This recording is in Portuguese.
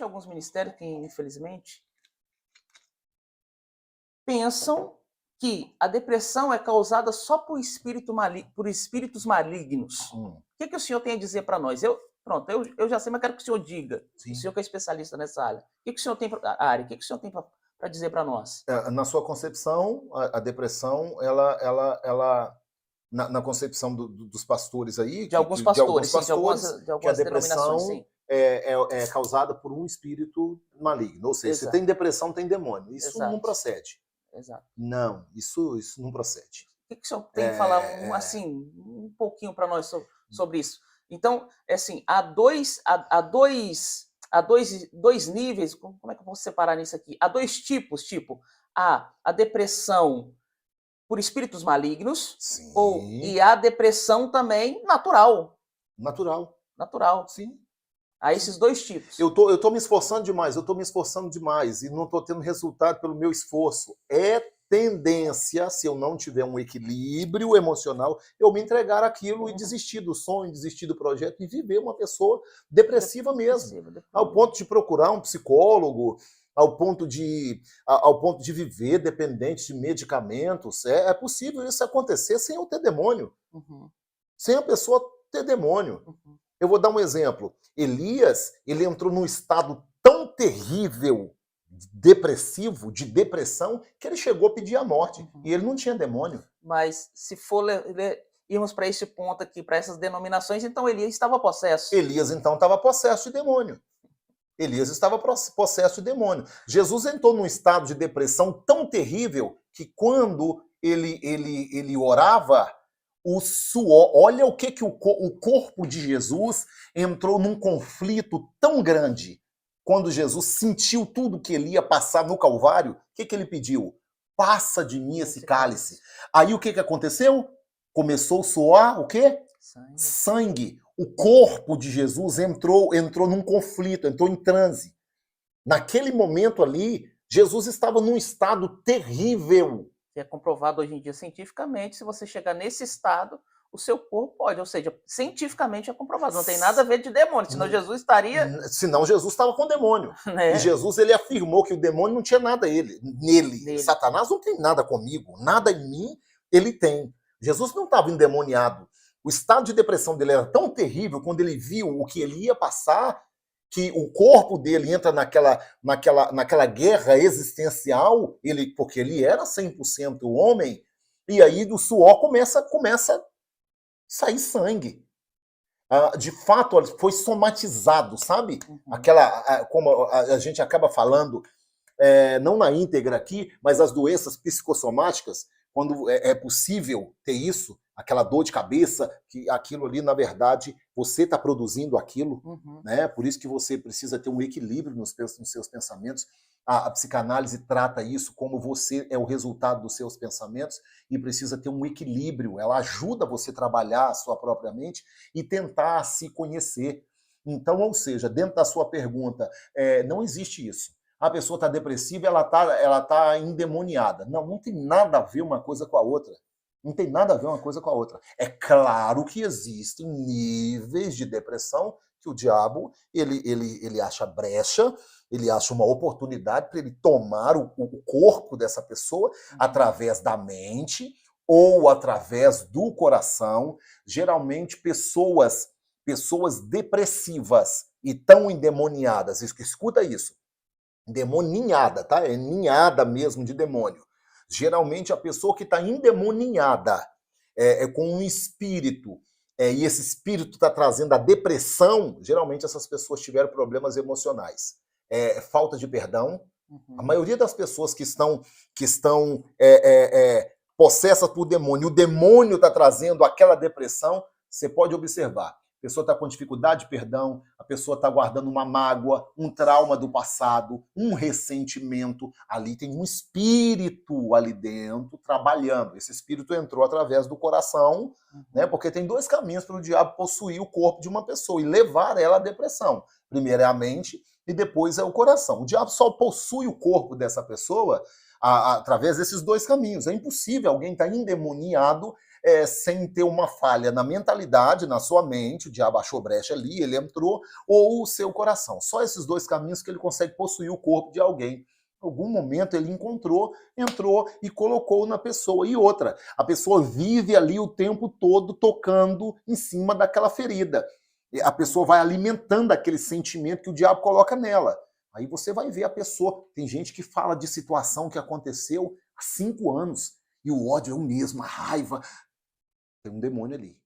Existem alguns ministérios que, infelizmente, pensam que a depressão é causada só por espíritos malignos. O que o senhor tem a dizer para nós? Eu já sei, mas quero que o senhor diga. Sim. O senhor que é especialista nessa área. O que o senhor tem para dizer para nós? Na sua concepção, a depressão, ela na concepção dos pastores aí, de algumas que a depressão é causada por um espírito maligno. Ou seja, Exato. Se tem depressão, tem demônio. Isso Exato. Não procede. Exato. Não, isso não procede. O que o senhor tem que falar um pouquinho para nós sobre isso? Então, assim, há dois níveis, como é que eu posso separar nisso aqui? Há dois tipos, a depressão por espíritos malignos, e a depressão também natural. Natural. Sim. Há esses dois tipos. Eu tô me esforçando demais, e não estou tendo resultado pelo meu esforço. É tendência, se eu não tiver um equilíbrio emocional, eu me entregar aquilo e desistir do sonho, desistir do projeto e viver uma pessoa depressiva mesmo. Ao ponto de procurar um psicólogo, ao ponto de viver dependente de medicamentos. É possível isso acontecer sem eu ter demônio. Sem a pessoa ter demônio. Eu vou dar um exemplo. Elias, ele entrou num estado tão terrível, depressivo, de depressão, que ele chegou a pedir a morte. E ele não tinha demônio. Mas se for irmos para esse ponto aqui, para essas denominações, então Elias estava possesso. Elias, então, estava possesso de demônio. Elias estava possesso de demônio. Jesus entrou num estado de depressão tão terrível que quando ele orava, o suor, olha o que o corpo de Jesus entrou num conflito tão grande. Quando Jesus sentiu tudo que ele ia passar no Calvário, o que ele pediu? Passa de mim esse cálice. Aí o que aconteceu? Começou a suar o quê? Sangue. O corpo de Jesus entrou num conflito, entrou em transe. Naquele momento ali, Jesus estava num estado terrível. Que é comprovado hoje em dia cientificamente, se você chegar nesse estado, o seu corpo pode, ou seja, cientificamente é comprovado, não tem nada a ver de demônio, senão Jesus estaria... Senão Jesus estava com demônio. Né? E Jesus, ele afirmou que o demônio não tinha nada nele. Satanás não tem nada comigo, nada em mim ele tem. Jesus não estava endemoniado. O estado de depressão dele era tão terrível, quando ele viu o que ele ia passar, que o corpo dele entra naquela guerra existencial, porque ele era 100% homem, e aí do suor começa a sair sangue. De fato, foi somatizado, sabe? Como a gente acaba falando, não na íntegra aqui, mas as doenças psicossomáticas, quando é possível ter isso, aquela dor de cabeça, que aquilo ali, na verdade, você está produzindo aquilo, né? Por isso que você precisa ter um equilíbrio nos seus pensamentos. A psicanálise trata isso como você é o resultado dos seus pensamentos e precisa ter um equilíbrio. Ela ajuda você a trabalhar a sua própria mente e tentar se conhecer. Então, ou seja, dentro da sua pergunta, não existe isso. A pessoa está depressiva, ela tá endemoniada. Não tem nada a ver uma coisa com a outra. Não tem nada a ver uma coisa com a outra. É claro que existem níveis de depressão que o diabo ele acha brecha, ele acha uma oportunidade para ele tomar o corpo dessa pessoa através da mente ou através do coração. Geralmente pessoas depressivas e tão endemoniadas. Escuta isso. Demoninhada, tá? É ninhada mesmo de demônio. Geralmente a pessoa que está endemoniada com um espírito, e esse espírito está trazendo a depressão, geralmente essas pessoas tiveram problemas emocionais. Falta de perdão. A maioria das pessoas que estão possessas por demônio, o demônio está trazendo aquela depressão, você pode observar. A pessoa está com dificuldade de perdão, a pessoa está guardando uma mágoa, um trauma do passado, um ressentimento. Ali tem um espírito ali dentro trabalhando. Esse espírito entrou através do coração, né? Porque tem dois caminhos para o diabo possuir o corpo de uma pessoa e levar ela à depressão. Primeiro é a mente e depois é o coração. O diabo só possui o corpo dessa pessoa através desses dois caminhos. É impossível alguém estar endemoniado sem ter uma falha na mentalidade, na sua mente, o diabo achou brecha ali, ele entrou, ou o seu coração. Só esses dois caminhos que ele consegue possuir o corpo de alguém. Em algum momento ele entrou e colocou na pessoa. E outra, a pessoa vive ali o tempo todo tocando em cima daquela ferida. A pessoa vai alimentando aquele sentimento que o diabo coloca nela. Aí você vai ver a pessoa. Tem gente que fala de situação que aconteceu há 5 anos e o ódio é o mesmo, a raiva. Tem um demônio ali.